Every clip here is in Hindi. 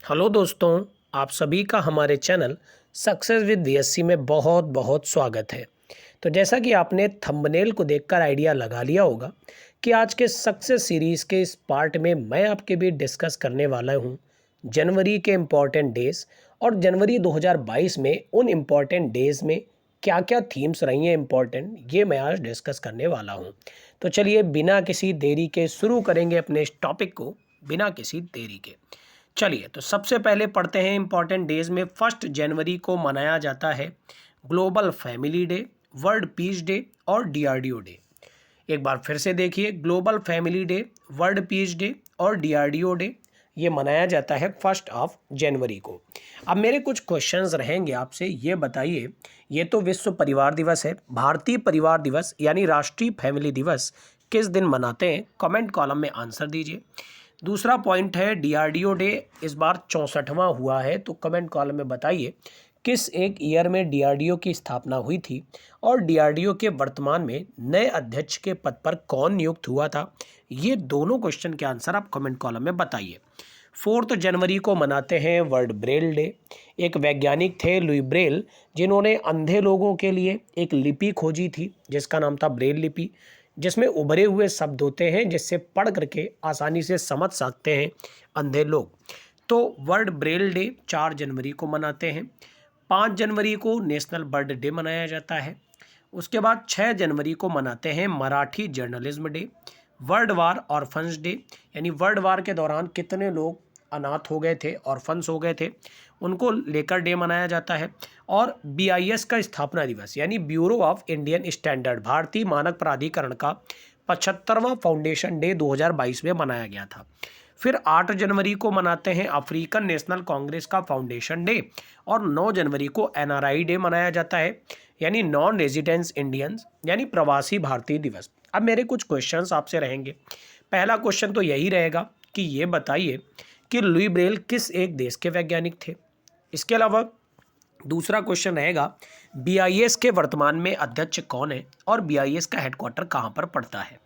हेलो दोस्तों, आप सभी का हमारे चैनल सक्सेस विद बीएससी में बहुत बहुत स्वागत है। तो जैसा कि आपने थंबनेल को देखकर आइडिया लगा लिया होगा कि आज के सक्सेस सीरीज़ के इस पार्ट में मैं आपके बीच डिस्कस करने वाला हूं जनवरी के इम्पॉर्टेंट डेज़ और जनवरी 2022 में उन इम्पॉर्टेंट डेज़ में क्या क्या थीम्स रही हैं इम्पॉर्टेंट, ये मैं आज डिस्कस करने वाला हूं। तो चलिए बिना किसी देरी के शुरू करेंगे अपने इस टॉपिक को, बिना किसी देरी के। चलिए तो सबसे पहले पढ़ते हैं इंपॉर्टेंट डेज में। 1 जनवरी को मनाया जाता है global family day, world peace day और डीआरडीओ डे। एक बार फिर से देखिए, global family day, world peace day और डीआरडीओ डे ये मनाया जाता है 1 जनवरी को। अब मेरे कुछ क्वेश्चंस रहेंगे आपसे, ये बताइए, ये तो विश्व परिवार दिवस है, भारतीय परिवार दिवस यानी राष्ट्रीय फैमिली दिवस किस दिन मनाते हैं? कमेंट कॉलम में आंसर दीजिए। दूसरा पॉइंट है डीआरडीओ डे इस बार 64वां हुआ है, तो कमेंट कॉलम में बताइए किस एक ईयर में डीआरडीओ की स्थापना हुई थी और डीआरडीओ के वर्तमान में नए अध्यक्ष के पद पर कौन नियुक्त हुआ था। ये दोनों क्वेश्चन के आंसर आप कमेंट कॉलम में बताइए। 4 जनवरी को मनाते हैं वर्ल्ड ब्रेल डे। एक वैज्ञानिक थे लुई ब्रेल, जिन्होंने अंधे लोगों के लिए एक लिपि खोजी थी जिसका नाम था ब्रेल लिपि, जिसमें उभरे हुए शब्द होते हैं जिससे पढ़ करके आसानी से समझ सकते हैं अंधे लोग। तो वर्ल्ड ब्रेल डे 4 जनवरी को मनाते हैं। 5 जनवरी को नेशनल बर्ड डे मनाया जाता है। उसके बाद 6 जनवरी को मनाते हैं Marathi journalism day. World war orphans day, यानी वर्ल्ड वार के दौरान कितने लोग अनाथ हो गए थे, ऑर्फन्स हो गए थे, उनको लेकर डे मनाया जाता है। और बीआईएस का स्थापना दिवस यानी ब्यूरो ऑफ इंडियन स्टैंडर्ड, भारतीय मानक प्राधिकरण का 75वां फाउंडेशन डे 2022 में मनाया गया था। फिर 8 जनवरी को मनाते हैं अफ्रीकन नेशनल कांग्रेस का फाउंडेशन डे और 9 जनवरी को एनआरआई डे मनाया जाता है यानी नॉन रेजिडेंस इंडियंस यानी प्रवासी भारतीय दिवस। अब मेरे कुछ क्वेश्चंस आपसे रहेंगे। पहला क्वेश्चन तो यही रहेगा कि ये बताइए कि लुई ब्रेल किस एक देश के वैज्ञानिक थे। इसके अलावा दूसरा क्वेश्चन रहेगा बीआईएस के वर्तमान में अध्यक्ष कौन है और बीआईएस का हेडक्वार्टर कहाँ पर पड़ता है।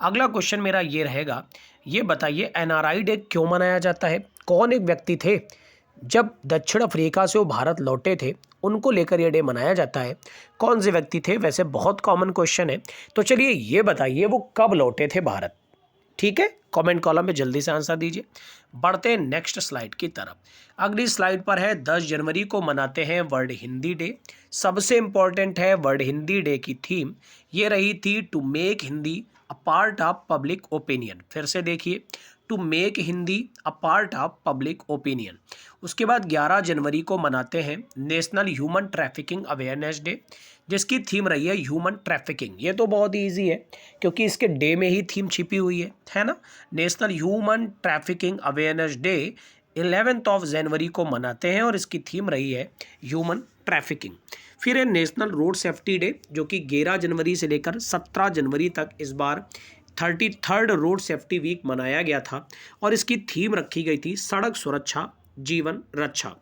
अगला क्वेश्चन मेरा ये रहेगा, ये बताइए एनआरआई डे क्यों मनाया जाता है, कौन एक व्यक्ति थे जब दक्षिण अफ्रीका से वो भारत लौटे थे, उनको लेकर यह डे मनाया जाता है, कौन से व्यक्ति थे। वैसे बहुत कॉमन क्वेश्चन है, तो चलिए ये बताइए वो कब लौटे थे भारत। ठीक है, कमेंट कॉलम में जल्दी से आंसर दीजिए। बढ़ते हैं नेक्स्ट स्लाइड की तरफ। अगली स्लाइड पर है 10 जनवरी को मनाते हैं वर्ल्ड हिंदी डे। सबसे इंपॉर्टेंट है वर्ल्ड हिंदी डे की थीम ये रही थी to make Hindi a part of public opinion. फिर से देखिए, to make Hindi a part of public opinion. उसके बाद 11 जनवरी को मनाते हैं national human trafficking awareness day, जिसकी थीम रही है ह्यूमन ट्रैफिकिंग। ये तो बहुत ही ईजी है क्योंकि इसके डे में ही थीम छिपी हुई है ना। National human trafficking awareness day 11 जनवरी को मनाते हैं और इसकी थीम रही है ह्यूमन ट्रैफिकिंग। फिर है नेशनल रोड सेफ्टी डे, जो कि 11 जनवरी से लेकर 17 जनवरी तक इस बार 33rd रोड सेफ्टी वीक मनाया गया था और इसकी थीम रखी गई थी सड़क सुरक्षा जीवन रक्षा।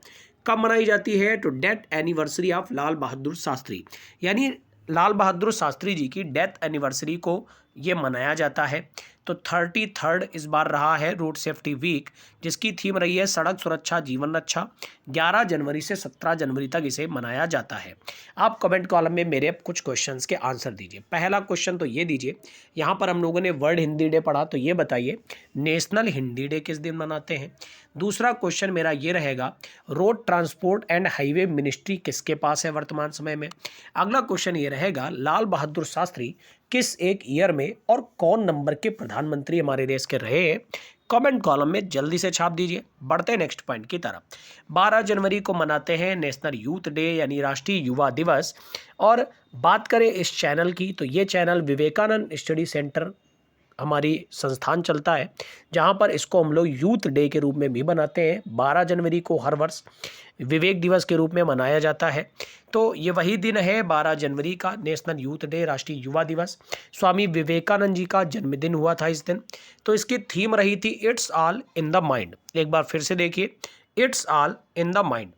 कब मनाई जाती है? तो death anniversary of Lal Bahadur Shastri, यानी लाल बहादुर शास्त्री जी की डेथ एनिवर्सरी को ये मनाया जाता है। तो 33rd इस बार रहा है रोड सेफ्टी वीक, जिसकी थीम रही है सड़क सुरक्षा जीवन रक्षा। 11 जनवरी से 17 जनवरी तक इसे मनाया जाता है। आप कमेंट कॉलम में मेरे कुछ क्वेश्चंस के आंसर दीजिए। पहला क्वेश्चन तो ये दीजिए, यहाँ पर हम लोगों ने वर्ल्ड हिंदी डे पढ़ा, तो ये बताइए नेशनल हिंदी डे किस दिन मनाते हैं। दूसरा क्वेश्चन मेरा ये रहेगा, road transport and highway ministry किसके पास है वर्तमान समय में। अगला क्वेश्चन ये रहेगा, लाल बहादुर शास्त्री किस एक ईयर में और कौन नंबर के प्रधानमंत्री हमारे देश के रहे हैं। कमेंट कॉलम में जल्दी से छाप दीजिए। बढ़ते हैं नेक्स्ट पॉइंट की तरफ। 12 जनवरी को मनाते हैं नेशनल यूथ डे यानी राष्ट्रीय युवा दिवस। और बात करें इस चैनल की, तो ये चैनल विवेकानंद स्टडी सेंटर हमारी संस्थान चलता है, जहाँ पर इसको हम लोग यूथ डे के रूप में भी बनाते हैं। 12 जनवरी को हर वर्ष विवेक दिवस के रूप में मनाया जाता है। तो ये वही दिन है 12 जनवरी का, नेशनल यूथ डे राष्ट्रीय युवा दिवस। स्वामी विवेकानंद जी का जन्मदिन हुआ था इस दिन। तो इसकी थीम रही थी it's all in the mind. एक बार फिर से देखिए, it's all in the mind.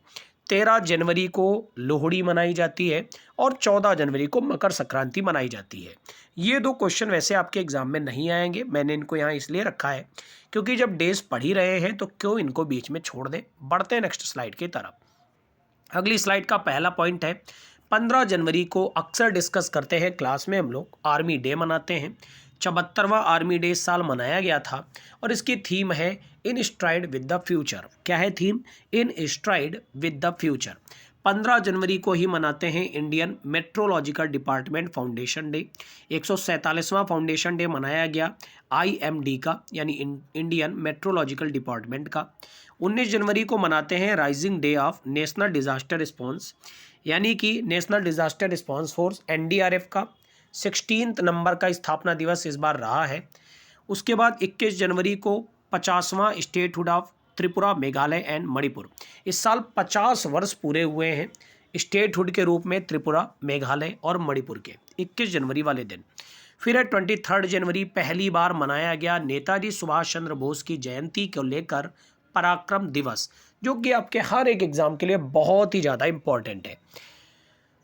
13 जनवरी को लोहड़ी मनाई जाती है और 14 जनवरी को मकर संक्रांति मनाई जाती है। ये दो क्वेश्चन वैसे आपके एग्जाम में नहीं आएंगे, मैंने इनको यहाँ इसलिए रखा है क्योंकि जब डेज पढ़ ही रहे हैं तो क्यों इनको बीच में छोड़ दें। बढ़ते हैं नेक्स्ट स्लाइड की तरफ। अगली स्लाइड का पहला पॉइंट है 15 जनवरी को अक्सर डिस्कस करते हैं क्लास में हम लोग, आर्मी डे मनाते हैं। 74वां आर्मी डे इस साल मनाया गया था और इसकी थीम है in stride with the future. क्या है theme? In stride with the future. 15 जनवरी को ही मनाते हैं Indian metrological department foundation day. 147वां फाउंडेशन डे मनाया गया IMD का, यानी इंडियन मेट्रोलॉजिकल डिपार्टमेंट का। 19 जनवरी को मनाते हैं rising day of national disaster response, यानी कि national disaster response force NDRF का 16 नंबर का स्थापना दिवस इस बार रहा है। उसके बाद 21 जनवरी को 50वां statehood of Tripura, Meghalaya and Manipur. इस साल 50 वर्ष पूरे हुए हैं स्टेटहुड के रूप में त्रिपुरा, मेघालय और मणिपुर के, 21 जनवरी वाले दिन। फिर है 23 जनवरी, पहली बार मनाया गया नेताजी सुभाष चंद्र बोस की जयंती को लेकर पराक्रम दिवस, जो कि आपके हर एक एग्जाम के लिए बहुत ही ज़्यादा इंपॉर्टेंट है।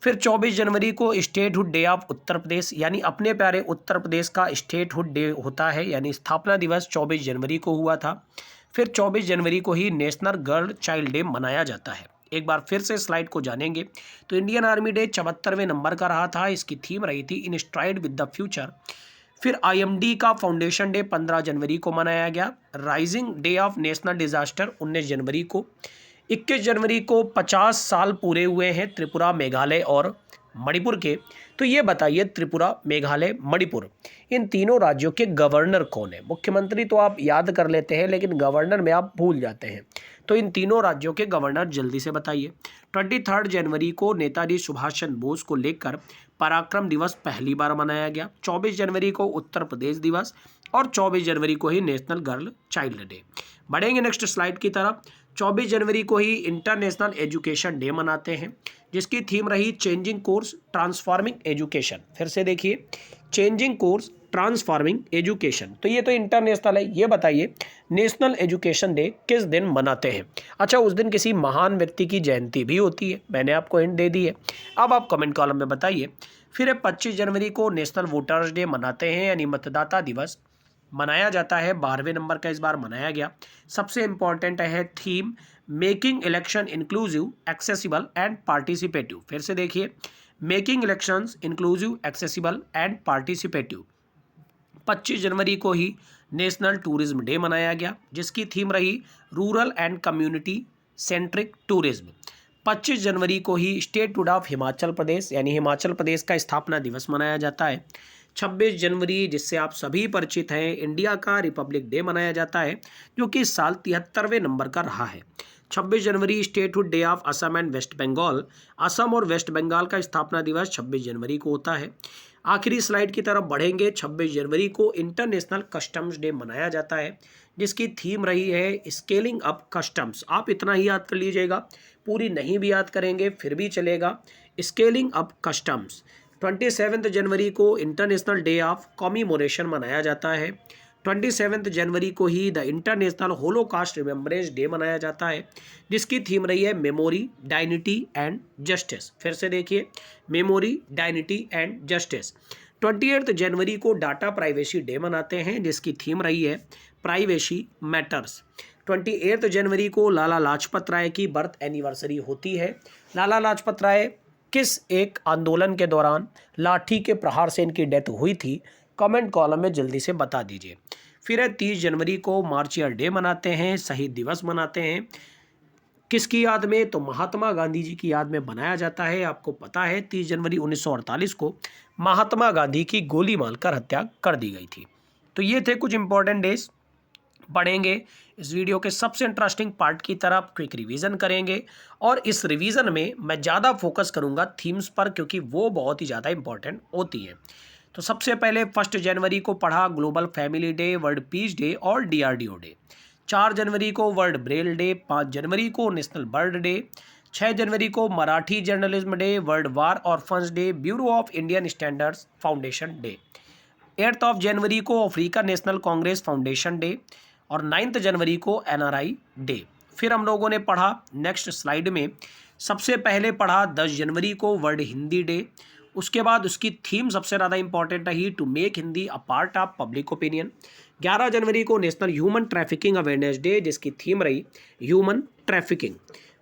फिर 24 जनवरी को statehood day of Uttar Pradesh, यानी अपने प्यारे उत्तर प्रदेश का स्टेटहुड डे होता है, यानी स्थापना दिवस 24 जनवरी को हुआ था। फिर 24 जनवरी को ही नेशनल गर्ल चाइल्ड डे मनाया जाता है। एक बार फिर से स्लाइड को जानेंगे तो इंडियन आर्मी डे 74वें नंबर का रहा था, इसकी थीम रही थी इन स्ट्राइड विद द फ्यूचर। फिर IMD का फाउंडेशन डे 15 जनवरी को मनाया गया। Rising day of national disaster 19 जनवरी को। 21 जनवरी को 50 साल पूरे हुए हैं त्रिपुरा, मेघालय और मणिपुर के। तो ये बताइए त्रिपुरा, मेघालय, मणिपुर, इन तीनों राज्यों के गवर्नर कौन है? मुख्यमंत्री तो आप याद कर लेते हैं लेकिन गवर्नर में आप भूल जाते हैं, तो इन तीनों राज्यों के गवर्नर जल्दी से बताइए। 23 जनवरी को नेताजी सुभाष चंद्र बोस को लेकर पराक्रम दिवस पहली बार मनाया गया। 24 जनवरी को उत्तर प्रदेश दिवस और 24 जनवरी को ही नेशनल गर्ल चाइल्ड डे। बढ़ेंगे नेक्स्ट स्लाइड की तरफ। 24 जनवरी को ही इंटरनेशनल एजुकेशन डे मनाते हैं, जिसकी थीम रही चेंजिंग कोर्स ट्रांसफॉर्मिंग एजुकेशन। फिर से देखिए, चेंजिंग कोर्स ट्रांसफॉर्मिंग एजुकेशन, तो ये तो इंटरनेशनल है। ये बताइए नेशनल एजुकेशन डे किस दिन मनाते हैं? अच्छा, उस दिन किसी महान व्यक्ति की जयंती भी होती है, मैंने आपको हिंट दे दी है, अब आप कमेंट कॉलम में बताइए। फिर 25 जनवरी को नेशनल वोटर्स डे मनाते हैं, यानी मतदाता दिवस मनाया जाता है, 12वें नंबर का इस बार मनाया गया। सबसे इंपॉर्टेंट है theme making election inclusive, accessible and participative. फिर से देखिए, making elections inclusive, accessible and participative. 25 जनवरी को ही नेशनल टूरिज्म डे मनाया गया, जिसकी थीम रही rural and community centric tourism. 25 जनवरी को ही स्टेटहुड ऑफ हिमाचल प्रदेश, यानी हिमाचल प्रदेश का स्थापना दिवस मनाया जाता है। 26 जनवरी, जिससे आप सभी परिचित हैं, इंडिया का रिपब्लिक डे मनाया जाता है, जो कि इस साल 73वें नंबर का रहा है। 26 जनवरी statehood day of Assam and West Bengal, Assam और वेस्ट बंगाल का स्थापना दिवस 26 जनवरी को होता है। आखिरी स्लाइड की तरफ बढ़ेंगे। 26 जनवरी को इंटरनेशनल कस्टम्स डे मनाया जाता है, जिसकी थीम रही है स्केलिंग अप कस्टम्स। आप इतना ही याद कर लीजिएगा, पूरी नहीं भी याद करेंगे फिर भी चलेगा, स्केलिंग अप कस्टम्स। 27 जनवरी को इंटरनेशनल डे ऑफ कॉमीमोरेशन मनाया जाता है। 27 जनवरी को ही the international Holocaust remembrance day मनाया जाता है, जिसकी थीम रही है मेमोरी, डाइनिटी एंड जस्टिस। फिर से देखिए, मेमोरी, डाइनिटी एंड जस्टिस। 28 जनवरी को डाटा प्राइवेसी डे मनाते हैं, जिसकी थीम रही है प्राइवेसी मैटर्स। 28 जनवरी को लाला लाजपत राय की बर्थ एनिवर्सरी होती है। लाला लाजपत राय किस एक आंदोलन के दौरान लाठी के प्रहार से इनकी डेथ हुई थी? कमेंट कॉलम में जल्दी से बता दीजिए। फिर है 30 जनवरी को मार्चियर डे मनाते हैं, शहीद दिवस मनाते हैं। किसकी याद में? तो महात्मा गांधी जी की याद में बनाया जाता है। आपको पता है 30 जनवरी 1948 को महात्मा गांधी की गोली मारकर हत्या कर दी गई थी। तो ये थे कुछ इंपॉर्टेंट डेज। पढ़ेंगे इस वीडियो के सबसे इंटरेस्टिंग पार्ट की तरफ, क्विक रिवीजन करेंगे और इस रिवीजन में मैं ज़्यादा फोकस करूंगा थीम्स पर, क्योंकि वो बहुत ही ज़्यादा इंपॉर्टेंट होती है। तो सबसे पहले 1 जनवरी को पढ़ा global family day, world peace day और DRDO डे। 4 जनवरी को वर्ल्ड ब्रेल डे, 5 जनवरी को नेशनल बर्ड डे, 6 जनवरी को Marathi journalism day, world war orphans day, bureau of Indian standards foundation day. 8 जनवरी को Africa national Congress foundation day और 9 जनवरी को NRI डे। फिर हम लोगों ने पढ़ा नेक्स्ट स्लाइड में सबसे पहले पढ़ा 10 जनवरी को वर्ल्ड हिंदी डे। उसके बाद उसकी थीम सबसे ज़्यादा इंपॉर्टेंट रही, to make Hindi a part of public opinion. 11 जनवरी को national human trafficking awareness day, जिसकी थीम रही ह्यूमन ट्रैफिकिंग।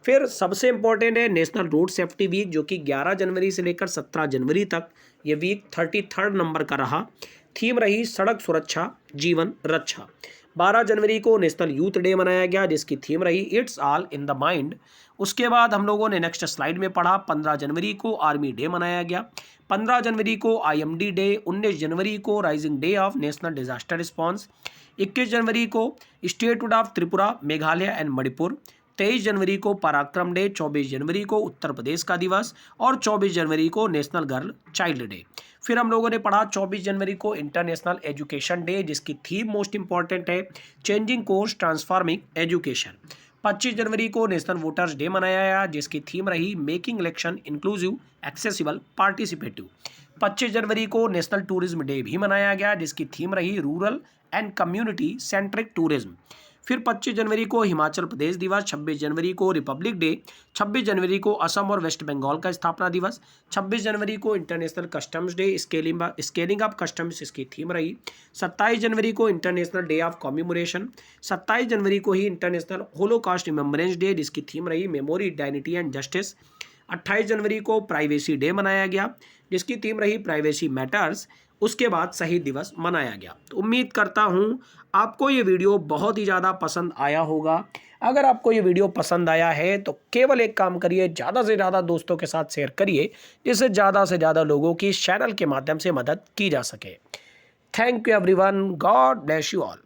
फिर सबसे इंपॉर्टेंट है नेशनल रोड सेफ्टी वीक, जो कि 11 जनवरी से लेकर 17 जनवरी तक ये वीक 33rd नंबर का रहा। थीम रही सड़क सुरक्षा जीवन रक्षा। 12 जनवरी को नेशनल यूथ डे मनाया गया, जिसकी थीम रही it's all in the mind. उसके बाद हम लोगों ने नेक्स्ट स्लाइड में पढ़ा 15 जनवरी को आर्मी डे मनाया गया, 15 जनवरी को IMD डे, 19 जनवरी को rising day of national disaster response, 21 जनवरी को statehood of Tripura, Meghalaya and Manipur, 23 जनवरी को पराक्रम डे, 24 जनवरी को उत्तर प्रदेश का दिवस और 24 जनवरी को नेशनल गर्ल चाइल्ड डे। फिर हम लोगों ने पढ़ा 24 जनवरी को इंटरनेशनल एजुकेशन डे, जिसकी थीम मोस्ट इंपॉर्टेंट है चेंजिंग कोर्स ट्रांसफॉर्मिंग एजुकेशन। 25 जनवरी को नेशनल वोटर्स डे मनाया गया, जिसकी थीम रही making election inclusive accessible participative. 25 जनवरी को नेशनल टूरिज्म डे भी मनाया गया, जिसकी थीम रही rural and community centric tourism. फिर 25 जनवरी को हिमाचल प्रदेश दिवस, 26 जनवरी को रिपब्लिक डे, 26 जनवरी को असम और वेस्ट बंगाल का स्थापना दिवस, 26 जनवरी को international customs day, scaling of customs इसकी थीम रही। 27 जनवरी को इंटरनेशनल डे ऑफ कॉमेमोरेशन, 27 जनवरी को ही इंटरनेशनल होलोकॉस्ट रिमेम्बरेंस डे, जिसकी थीम रही मेमोरी, डाइनिटी एंड जस्टिस। 28 जनवरी को प्राइवेसी डे मनाया गया, जिसकी थीम रही प्राइवेसी मैटर्स। उसके बाद शहीद दिवस मनाया गया। तो उम्मीद करता हूँ आपको ये वीडियो बहुत ही ज़्यादा पसंद आया होगा। अगर आपको ये वीडियो पसंद आया है तो केवल एक काम करिए, ज़्यादा से ज़्यादा दोस्तों के साथ शेयर करिए, जिससे ज़्यादा से ज़्यादा लोगों की इस चैनल के माध्यम से मदद की जा सके। Thank you everyone, God bless you all.